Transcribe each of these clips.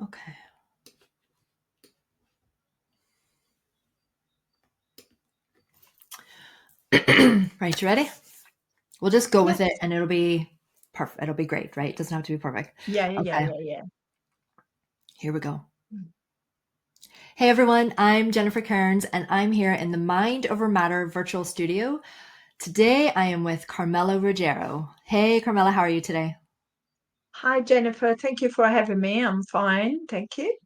Okay. Right, you ready? We'll just go with Yes. it and it'll be perfect. It'll be great, right? It doesn't have to be perfect. Yeah, yeah, yeah, Okay, yeah, yeah. here we go. Hey everyone, I'm Jennifer Cairns and I'm here in the Mind Over Matter virtual studio. Today I am with Carmela Ruggiero. Hey Carmela, how are you today? Hi, Jennifer. Thank you for having me. I'm fine. Thank you.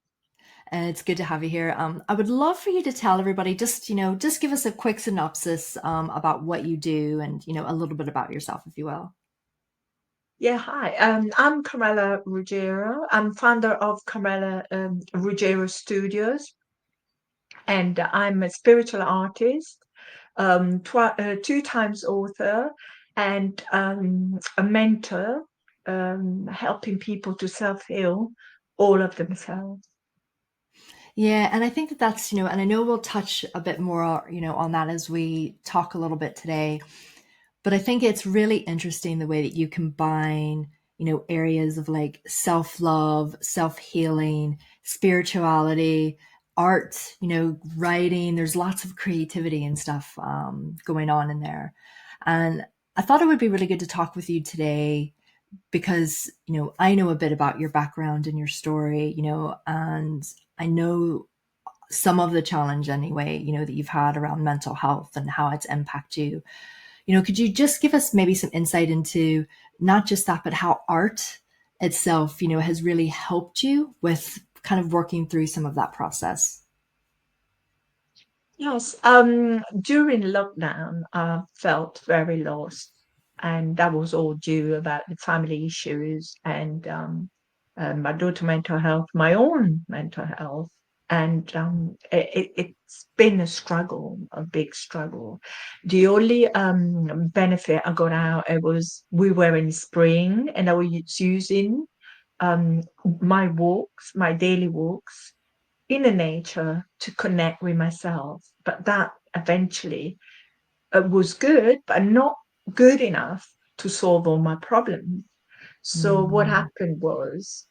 And it's good to have you here. I would love for you to tell everybody just give us a quick synopsis about what you do and, a little bit about yourself, if you will. Yeah, hi. I'm Carmela Ruggiero. I'm founder of Carmela Ruggiero Studios, and I'm a spiritual artist, two times author, and a mentor, helping people to self-heal all of themselves. Yeah, and I think that that's, and I know we'll touch a bit more, on that as we talk a little bit today. But I think it's really interesting the way that you combine, areas of like self-love, self-healing, spirituality, art, writing. There's lots of creativity and stuff going on in there. And I thought it would be really good to talk with you today because, I know a bit about your background and your story, and I know some of the challenge anyway, that you've had around mental health and how it's impacted you. Could you just give us maybe some insight into not just that, but how art itself, has really helped you with kind of working through some of that process? Yes, during lockdown, I felt very lost, and that was all due about the family issues and my daughter mental health, my own mental health, and it's been a struggle, a big struggle. The only benefit I got out it was we were in spring, and I was using um, my walks, my daily walks in nature to connect with myself. But that eventually was good, but not good enough to solve all my problems. So what Mm, happened was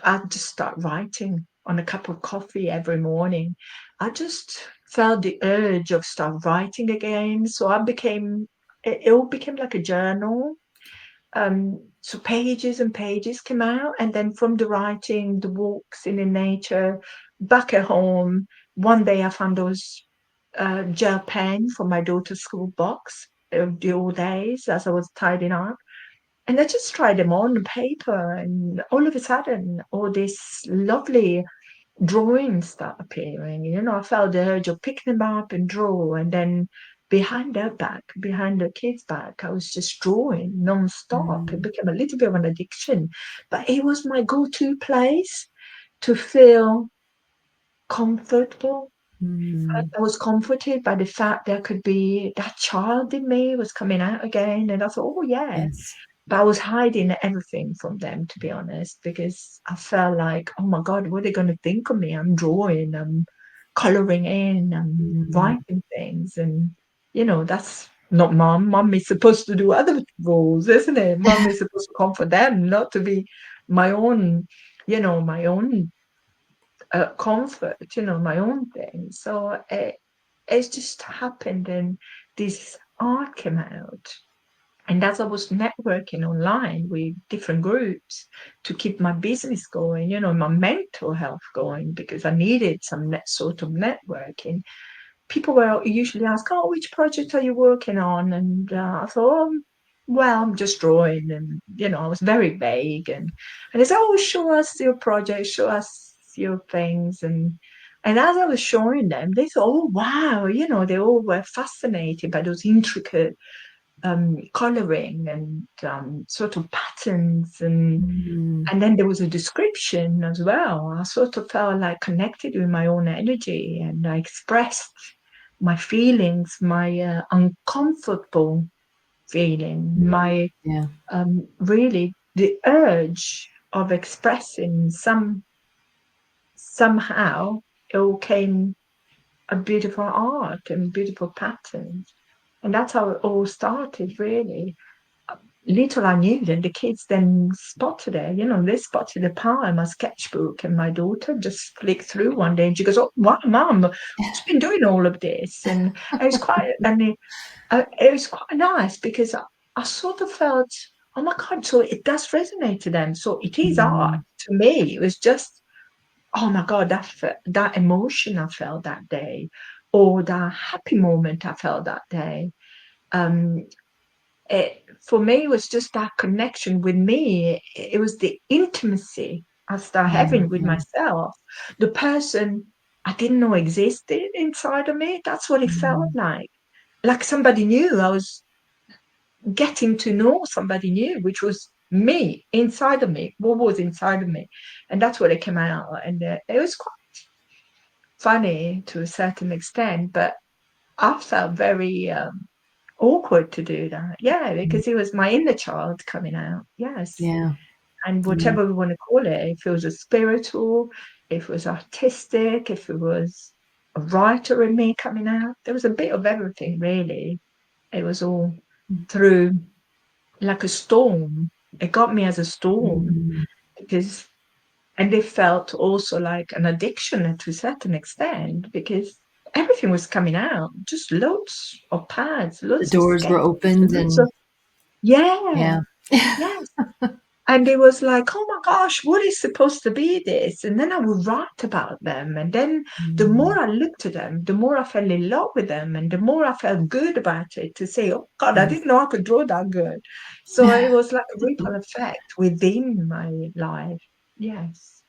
I just start writing on a cup of coffee every morning. I just felt the urge of start writing again. So it all became like a journal. So pages and pages came out, and then from the writing, the walks in the nature, back at home, one day I found those gel pen from my daughter's school box of the old days as I was tidying up. And I just tried them on paper, and all of a sudden, all this lovely drawings start appearing. I felt the urge of picking them up and draw, and then behind her kid's back, I was just drawing non-stop. It mm, became a little bit of an addiction, but it was my go-to place to feel comfortable. mm. I was comforted by the fact there could be that child in me was coming out again, and I thought, oh yeah, Yes. but I was hiding everything from them, to be honest, because I felt like, oh my God, what are they going to think of me? I'm drawing, I'm coloring in, I'm Mm, writing things. And, that's not mom. Mom is supposed to do other roles, isn't it? Mom is supposed to comfort them, not to be my own, my own comfort, my own thing. So it just happened, and this art came out. And as I was networking online with different groups to keep my business going, my mental health going, because I needed some sort of networking, people were usually ask, "Oh, which project are you working on?" And I thought, well, I'm just drawing, and I was very vague, and they said, "Oh, show us your project, show us your things," and as I was showing them, they thought, "Oh, wow," they all were fascinated by those intricate coloring and sort of patterns, mm, and then there was a description as well. I sort of felt like connected with my own energy, and I expressed my feelings, my uncomfortable feeling, my yeah. really the urge of expressing somehow it all came a beautiful art and beautiful patterns, and that's how it all started really. little I knew that the kids then spotted it. They spotted the power in my sketchbook, and my daughter just flicked through one day, and she goes, "Oh, wow, Mum, who's been doing all of this?" And it was quite nice because I sort of felt, oh my God, so it does resonate to them. So it is art Mm, to me. It was just, oh my God, that emotion I felt that day, or that happy moment I felt that day. Um, for me, it was just that connection with me. It was the intimacy I started having with mhm, myself, the person I didn't know existed inside of me. That's what it felt mm, like somebody new. I was getting to know somebody new, which was me inside of me, what was inside of me, and that's what it came out. And it was quite funny to a certain extent, but I felt very awkward to do that. Yeah, mm. because it was my inner child coming out. Yes. Yeah, And yeah, whatever we want to call it, if it was a spiritual, if it was artistic, if it was a writer in me coming out, there was a bit of everything, really. It was all through like a storm. It got me as a storm mm. because, and it felt also like an addiction to a certain extent because everything was coming out, just loads of pads, The loads of doors were sketches, opened loads of, and yeah, yeah. yes. And it was like, oh my gosh, what is supposed to be this? And then I would write about them. And then the more Mm. I looked at them, the more I fell in love with them. And the more I felt good about it to say, oh God, I Mm. didn't know I could draw that good. So it was like a ripple effect within my life. Yes.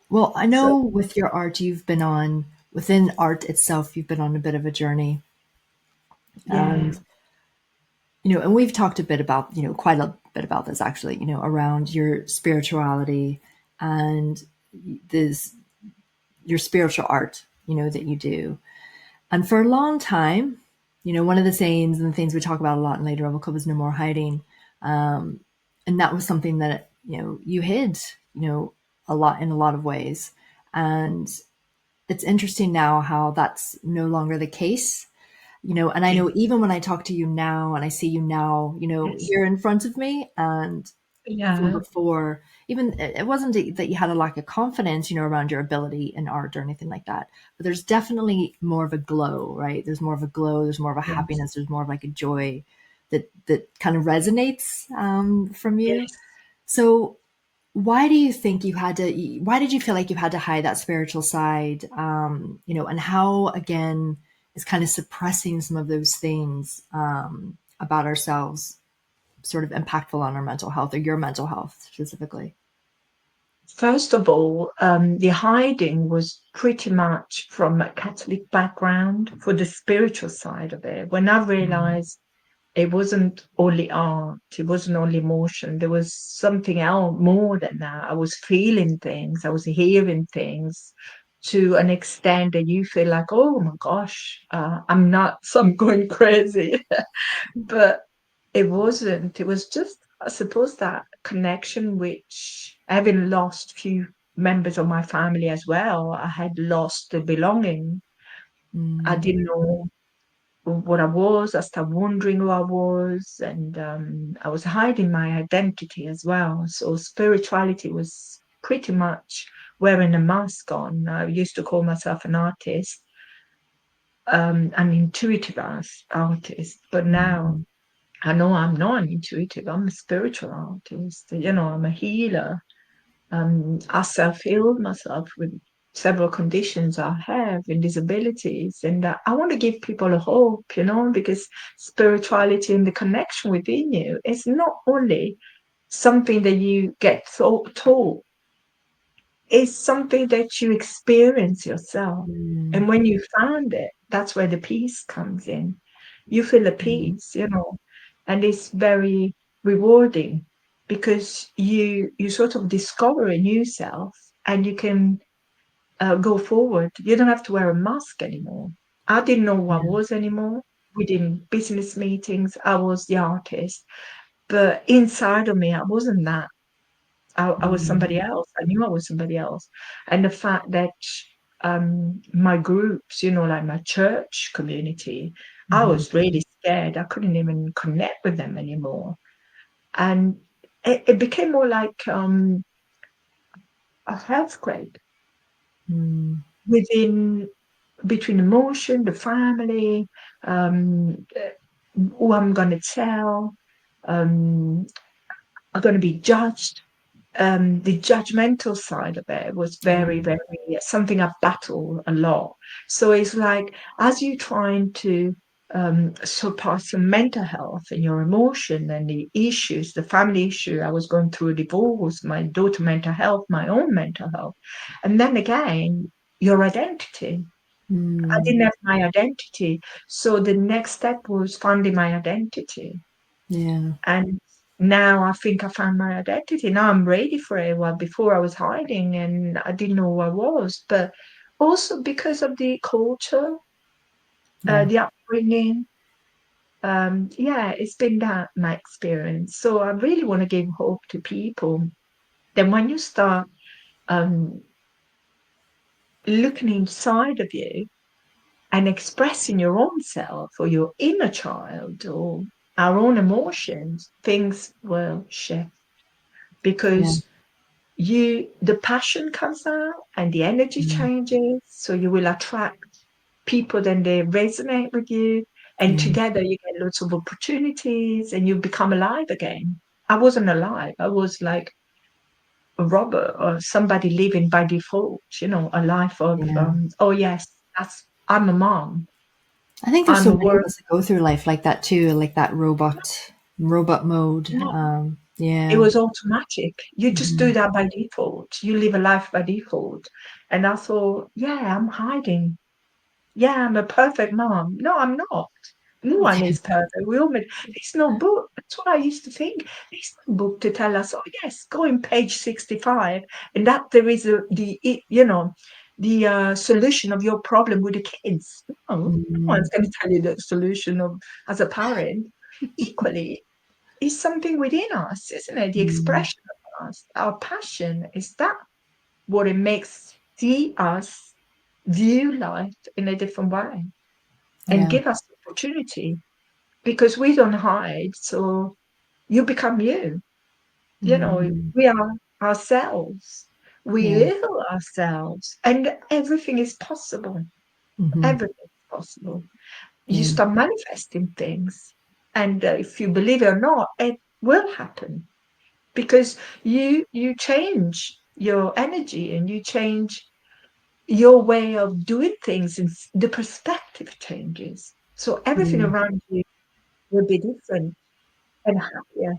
Well, I So, know with your art, you've been on, within art itself, you've been on a bit of a journey. yeah. And, and we've talked a bit about, quite a bit about this actually, around your spirituality and this, your spiritual art, that you do. And for a long time, one of the sayings and the things we talk about a lot in Later Rebel Club is no more hiding. And that was something that, you hid, a lot in a lot of ways. And it's interesting now how that's no longer the case. And I Yeah. know even when I talk to you now and I see you now, Yes. here in front of me, and from Yeah. before, even it wasn't that you had a lack of confidence, around your ability in art or anything like that, but there's definitely more of a glow, right? There's more of a glow, there's more of a Yes. happiness, there's more of like a joy that kind of resonates from you. Yes. So why do you think you had to, why did you feel like you had to hide that spiritual side, and how again is kind of suppressing some of those things about ourselves sort of impactful on our mental health or your mental health specifically? First of all, the hiding was pretty much from a Catholic background for the spiritual side of it. When I Mm, realized it wasn't only art, it wasn't only emotion, there was something else more than that. I was feeling things, I was hearing things to an extent that you feel like, oh my gosh, I'm nuts, I'm going crazy. But it wasn't. It was just, I suppose, that connection which, having lost few members of my family as well, I had lost the belonging. I mm, didn't know what I was. I started wondering who I was, and I was hiding my identity as well. So spirituality was pretty much wearing a mask on. I used to call myself an artist, an intuitive artist, but now mm, I know I'm not an intuitive, I'm a spiritual artist. I'm a healer. I self-healed myself with several conditions I have and disabilities. And I want to give people a hope, because spirituality and the connection within you is not only something that you get taught, it's something that you experience yourself. mm, And when you find it, that's where the peace comes in. You feel a mm, peace. And it's very rewarding because you sort of discover a new self and you can go forward. You don't have to wear a mask anymore. I didn't know who I yeah, was anymore. Within business meetings, I was the artist, but inside of me, I wasn't that. I was somebody mm, else. I knew I was somebody else. And the fact that my groups, like my church community, I mhm, was really scared. I couldn't even connect with them anymore. And it became more like a earthquake Mm, within between emotion, the family, who I'm going to tell, um, I'm going to be judged. The judgmental side of it was very, yeah. very something I battle a lot. So it's like as you trying to surpass your mental health and your emotion and the issues, the family issue. I was going through a divorce, my daughter mental health, my own mental health, and then again your identity. I Mm, didn't have my identity, so the next step was finding my identity. yeah. And now I think I found my identity. Now I'm ready for it. Well, before I was hiding and I didn't know who I was, but also because of the culture, Yeah. the upbringing. Yeah, it's been that my experience. So I really want to give hope to people. Then when you start um, looking inside of you and expressing your own self or your inner child or our own emotions, things will shift Yeah. because the passion comes out and the energy Mm, changes, so you will attract people, then they resonate with you, and yeah. together you get lots of opportunities and you become alive again. I wasn't alive, I was like a robber or somebody living by default, a life of Yeah. oh yes, that's I'm a mom, I think there's I'm so a many of work. us that go through life like that too, like that robot mode. It Yeah. was automatic. You just do Hmm. that by default. You live a life by default. And I thought, yeah, I'm hiding. Yeah, I'm a perfect mom. No, I'm not. No one is perfect. We all make, there's no book. That's what I used to think. There's no book to tell us, oh yes, go in page 65 and that there is the solution of your problem with the kids. No, no Mm, one's going to tell you the solution of as a parent. Equally, it's something within us, isn't it? The mm, expression of us, our passion. Is that what it makes see us view life in a different way and yeah. give us the opportunity? Because we don't hide, so you become you. Mm, We are ourselves. We yeah. heal ourselves, and everything is possible. Hmm. Everything is possible. You Yeah. start manifesting things, and if you believe it or not, it will happen because you change your energy and you change your way of doing things, and the perspective changes. So everything Yeah. around you will be different and happier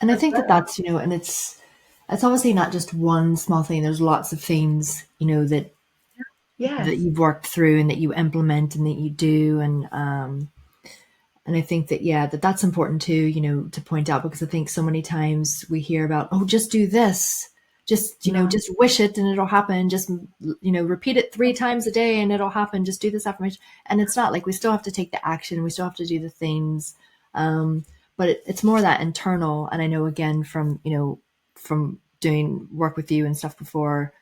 And I as think that well. that's, and it's obviously not just one small thing. There's lots of things, that Yes. you've worked through and that you implement and that you do. And I think that, yeah, that's important too, to point out, because I think so many times we hear about, oh, just do this, just, No. just wish it and it'll happen. Just, repeat it 3 times a day and it'll happen. Just do this affirmation. And it's not like we still have to take the action. We still have to do the things. Um, but it's more that internal. And I know again from doing work with you and stuff before,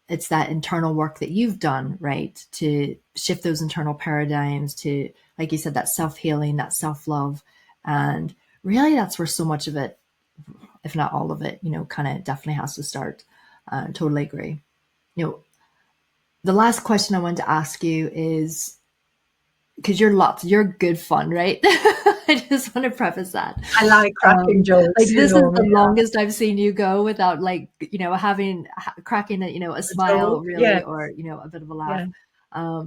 it's that internal work that you've done, right? To shift those internal paradigms, to, like you said, that self healing, that self love. And really, that's where so much of it, if not all of it, kind of definitely has to start. Totally agree. You know, the last question I wanted to ask you is, because you're good fun, right? I just want to preface that. I like cracking Like jokes, this is the yeah. longest I've seen you go without, like, having cracking a A joke, smile, really, yes, or a bit of a laugh. yeah.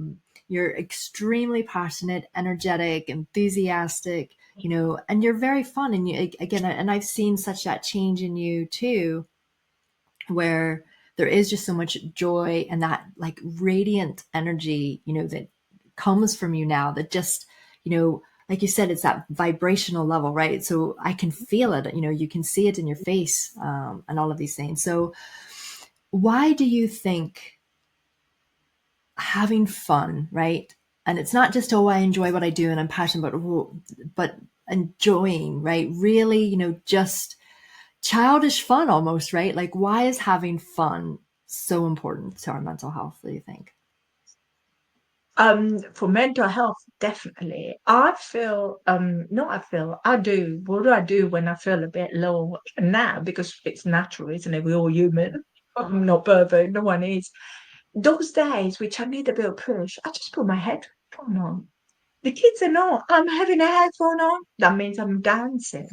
You're extremely passionate, energetic, enthusiastic, and you're very fun. And you, again, and I've seen such that change in you too, where there is just so much joy and that, like, radiant energy, that comes from you now, that just, like you said, it's that vibrational level, right? So I can feel it, you can see it in your face, and all of these things. So why do you think having fun, right? And it's not just, oh, I enjoy what I do and I'm passionate, but enjoying, right? Really, just childish fun almost, right? Like, why is having fun so important to our mental health, do you think? For mental health, definitely. I do. What do I do when I feel a bit low now? Because it's natural, isn't it? We're all human. I'm not perfect. No one is. Those days which I need a bit of push, I just put my headphone on. The kids are not. I'm having a headphone on. That means I'm dancing.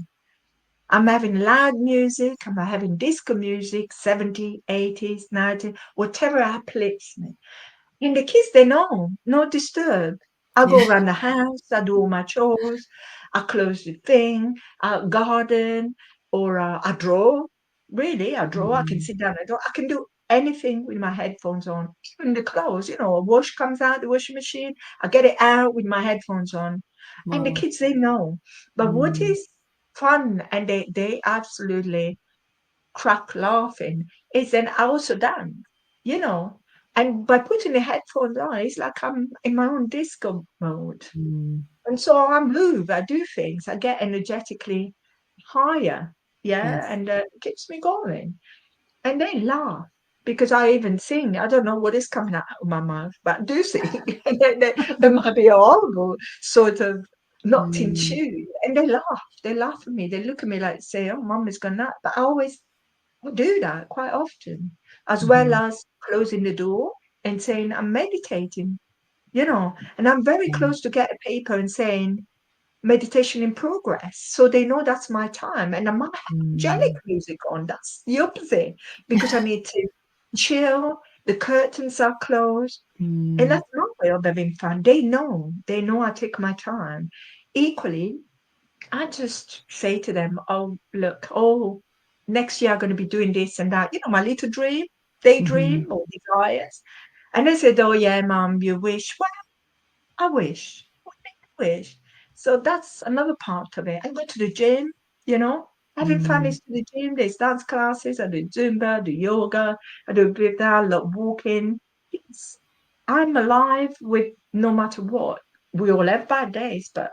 I'm having loud music. I'm having disco music, 70s, 80s, 90s, whatever uplifts me. And the kids, they know, no disturb. I go Yeah. around the house, I do all my chores, I close the thing, I garden, or I draw. Really, I draw. I can Mhm. sit down and draw. I can do anything with my headphones on. Even the clothes, a wash comes out, the washing machine, I get it out with my headphones on. And the Wow. kids, they know. But what Mm. is fun, and they absolutely crack laughing, is then I also dance, you know. And by putting the headphones on, it's like I'm in my own disco mode. Mm. And so I move, I do things, I get energetically higher. Yeah. Yes. And it keeps me going. And they laugh because I even sing. I don't know what is coming out of my mouth, but I do sing. And they might be horrible, sort of not in Mm. tune. And they laugh. They laugh at me. They look at me like, say, oh, mum has gone nuts. But I always do that quite often, as well Mhm. as closing the door and saying, I'm meditating. And I'm very Yeah. close to get a paper and saying, meditation in progress. So they know that's my time. And I might have angelic Mm. music on. That's the opposite because I need to chill. The curtains are closed. And Mm. that's my way of having fun. They know I take my time. Equally, I just say to them, oh, look, next year I'm going to be doing this and that. My little dream, Mhm. daydream or desires. And they said, oh, yeah, mum, you wish. Well, I wish. What do you wish? So that's another part of it. I go to the gym. Having fun Mm. is to the gym. There's dance classes. I do Zumba, I do yoga. I do a bit of that, a lot of walking. It's, I'm alive with no matter what. We all have bad days, but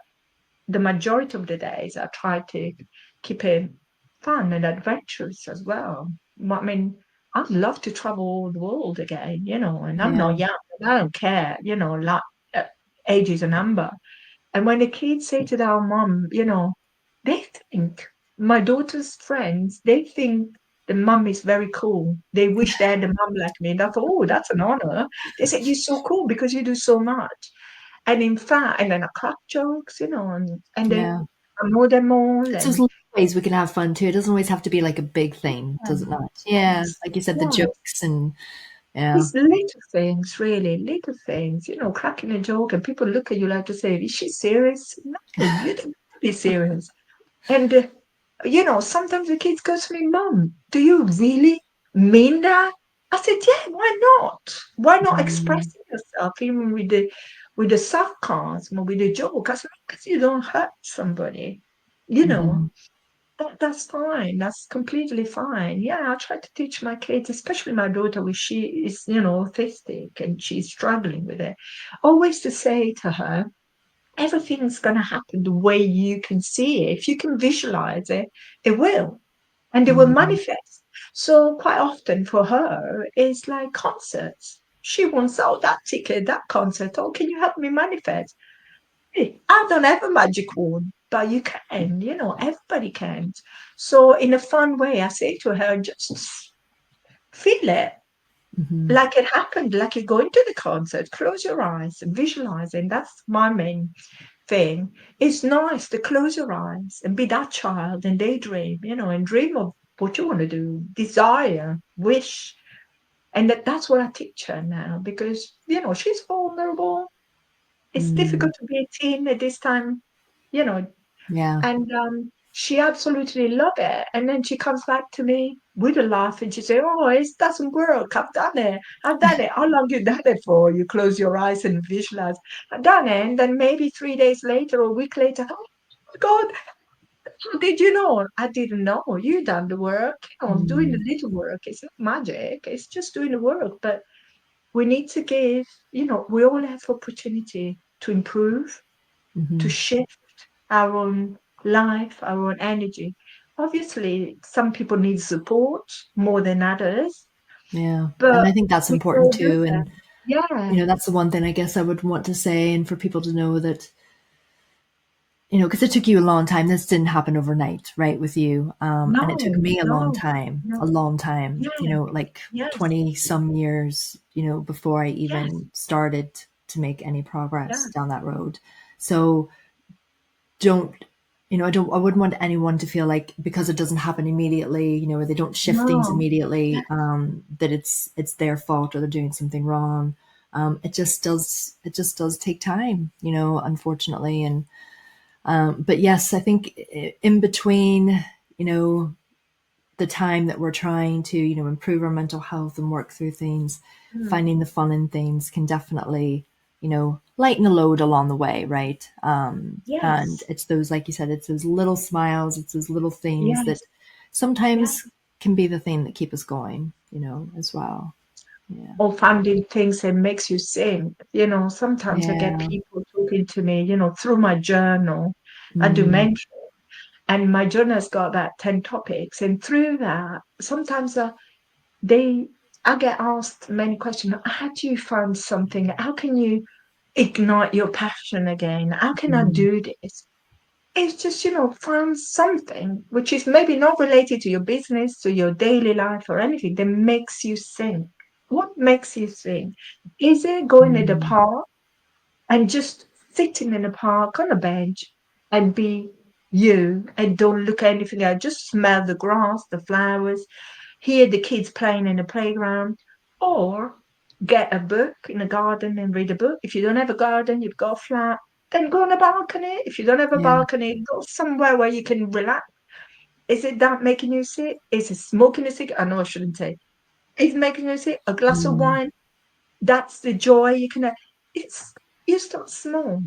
the majority of the days I try to keep it fun and adventurous as well. I mean, I'd love to travel the world again, and I'm Yeah. not young, and I don't care, like uh, age is a number. And when the kids say to their mom, they think my daughter's friends, they think the mum is very cool. They wish they had a mum like me. And I thought, oh, that's an honor. They said, you're so cool because you do so much. And in fact, and then I crack jokes, and they Yeah. I know them all, It's those and little ways we can have fun too. It doesn't always have to be like a big thing, does it um, not? Yeah. yes, Like you said, the yes, jokes and yeah. it's little things, really, little things, cracking a joke, and people look at you like to say, "Is she serious?" No, you don't be serious. And sometimes the kids go to me, "Mom, do you really mean that?" I said, "Yeah, why not? Why not Mm. expressing yourself even with the sarcasm or with the joke, as long as you don't hurt somebody, you know." Mhm. That's fine. That's completely fine. Yeah, I try to teach my kids, especially my daughter, which she is, autistic and she's struggling with it. Always to say to her, everything's going to happen the way you can see it. If you can visualize it, it will, and it will Mm. manifest. So quite often for her, it's like concerts. She wants, oh, that ticket, that concert. Oh, can you help me manifest? Hey, I don't have a magic wand, but you can, everybody can. So in a fun way, I say to her, just feel it Mhm. like it happened, like you're going to the concert. Close your eyes and visualize. And that's my main thing. It's nice to close your eyes and be that child and daydream, and dream of what you want to do, desire, wish. And that's what I teach her now because, she's vulnerable. It's Mm. difficult to be a teen at this time, Yeah. and she absolutely loved it. And then she comes back to me with a laugh and she said, oh, it doesn't work. I've done it. I've done it. How long you done it for? You close your eyes and visualize. I've done it. And then maybe 3 days later or a week later, oh my God, how did you know? I didn't know. You done the work. Doing the Mm. little work. It's not magic. It's just doing the work. But we need to we all have opportunity to improve, to Mhm. shift our own life, our own energy. Obviously, some people need support more than others, Yeah. And but I think that's we can important all do too. And that. Yeah. that's the one thing I guess I would want to say, and for people to know that, because it took you a long time. This didn't happen overnight, right, with you. And it took No, me no, a no. long time, Yeah. like Yes. 20 some years, before I Yes. even started to make any Yeah. progress down that road. So don't, I wouldn't want anyone to feel like because it doesn't happen immediately, or they don't shift things No. immediately, Yes. that it's their fault or they're doing something wrong. It just does take time, unfortunately. And but yes, I think in between, you know, the time that we're trying to, improve our mental health and work through things, Mm. finding the fun in things can definitely, lighten the load along the way, right? And Yes. it's those, like you said, it's those little smiles, it's those little things that Yes. Yeah. sometimes can be the thing that keep us going, as well. Yeah. Or finding things that makes you sing. Sometimes I get Yeah. people talking to me, through my journal. I do Mm, mention, and my journal's got about 10 topics. And through that, sometimes they I get asked many questions. How do you find something? How can you ignite your passion again? How can I mm, do this? It's just, find something which is maybe not related to your business, to your daily life or anything that makes you sing. What makes you sing? Is it going to the mm, park and just sitting in the park on a bench and be you and don't look at anything else? Just smell the grass, the flowers, hear the kids playing in the playground, or get a book in the garden and read a book. If you don't have a garden, you've got a flat, then go on a balcony. If you don't have a yeah. balcony, go somewhere where you can relax. Is it that making you sick? Is it smoking a cigarette? I know I shouldn't say. Is it making you sick? A glass of Mm, wine? That's the joy you can have. It's you start small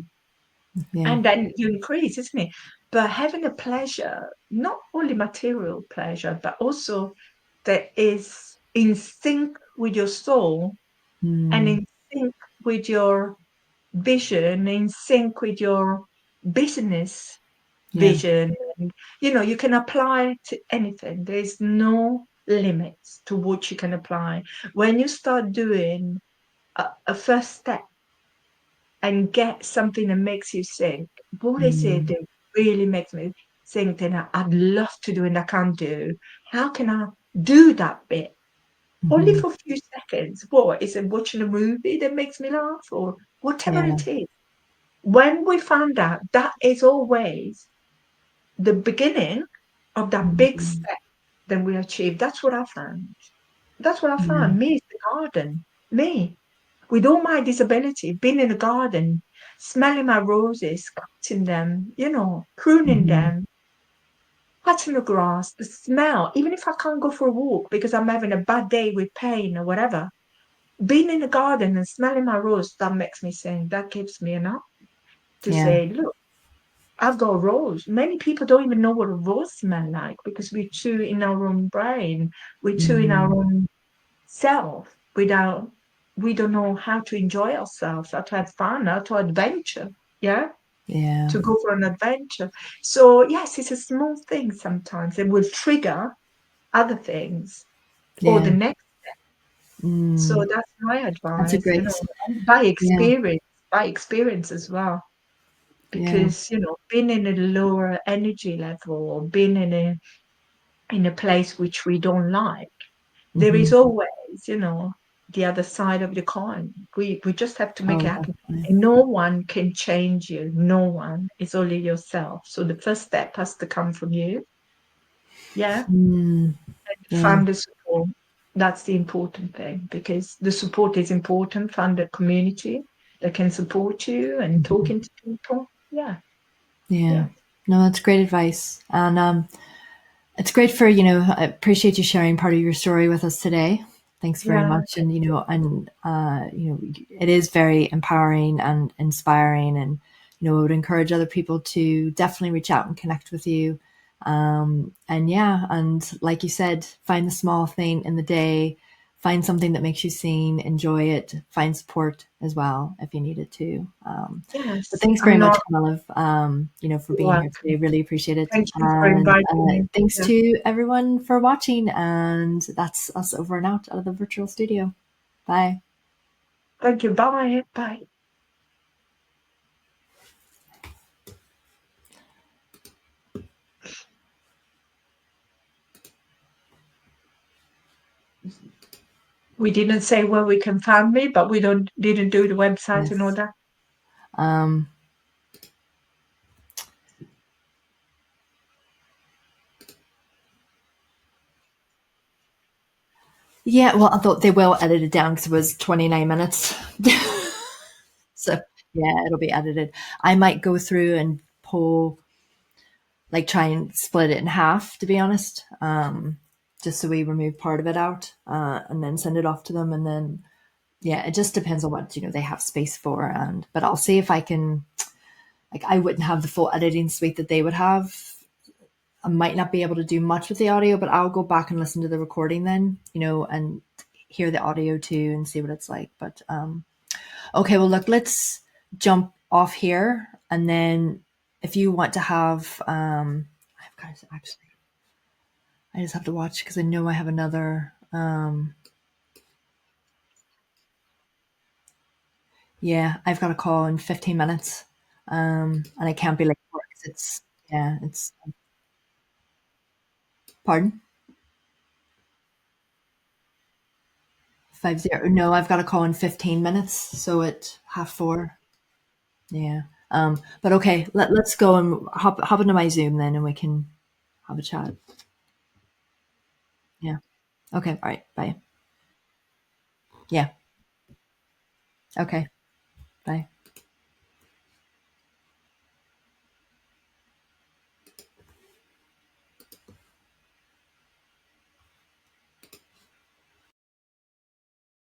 yeah. and then you increase, isn't it? But having a pleasure, not only material pleasure, but also that is in sync with your soul and Mm, in sync with your vision, in sync with your business yeah. vision. And, you can apply to anything. There's no limits to what you can apply. When you start doing a first step and get something that makes you think, what is it Mm, that really makes me think that I'd love to do and I can't do? How can I do that bit? Only mhm. for a few seconds. What is it? Watching a movie that makes me laugh or whatever Yeah. it is. When we find out that is always the beginning of that big Mhm. step that we achieve. That's what I found. That's what I Yeah. found. Me is the garden. Me. With all my disability, being in the garden, smelling my roses, cutting them, pruning Mhm. them, touching the grass, the smell, even if I can't go for a walk because I'm having a bad day with pain or whatever, being in the garden and smelling my rose, that makes me sing. That gives me enough to Yeah. say, look, I've got a rose. Many people don't even know what a rose smells like because we're too in our own brain. We're too in our Mhm. own self without, we don't know how to enjoy ourselves, how to have fun, how to adventure. Yeah. Yeah. To go for an adventure. So yes, it's a small thing sometimes. It will trigger other things or the Yeah. next. So Mm. that's my That's a advice, great. and Yeah. by experience as well. Yeah. Because, being in a lower energy level or being in a place which we don't like, there is Mhm. always, the other side of the coin. We just have to make Oh, it happen. definitely. And no one can change you. No one. It's only yourself. So the first step has to come from you. Yeah. Mm. Yeah. Find the support. That's the important thing because the support is important. Find a community that can support you and Mhm. talking to people. Yeah. Yeah. Yeah. No, that's great advice. And it's great for, I appreciate you sharing part of your story with us today. Thanks very Yeah. much. And, it is very empowering and inspiring. And, I would encourage other people to definitely reach out and connect with you. And yeah, and like you said, find the small thing in the day, find something that makes you sing, enjoy it, find support as well if you need it to. But Yes. thanks very I'm much, not Olive, for being here today. welcome. Really appreciate it. Thank you for And inviting me. thanks Yeah. to everyone for watching. And that's us over and out of the virtual studio. Bye. Thank you. Bye. Bye. We didn't say where we can find me, but we don't didn't do the website and all Yes. that. Um, yeah, well, I thought they will edit it down because it was 29 minutes. So, yeah, it'll be edited. I might go through and pull, like, try and split it in half, to be honest, just so we remove part of it out and then send it off to them. And then, yeah, it just depends on what, they have space for. But I'll see if I can, like, I wouldn't have the full editing suite that they would have. I might not be able to do much with the audio, but I'll go back and listen to the recording then, and hear the audio too and see what it's like. But okay, well, look, let's jump off here, and then if you want to have, I've got to actually, I just have to watch because I know I have another. Yeah, I've got a call in 15 minutes, and I can't be late for it 'cause it's yeah, it's pardon 50. No, I've got a call in 15 minutes, so at 4:30. Yeah. But okay, let's go and hop into my Zoom then, and we can have a chat. Yeah. Okay. All right. Bye. Yeah. Okay. Bye.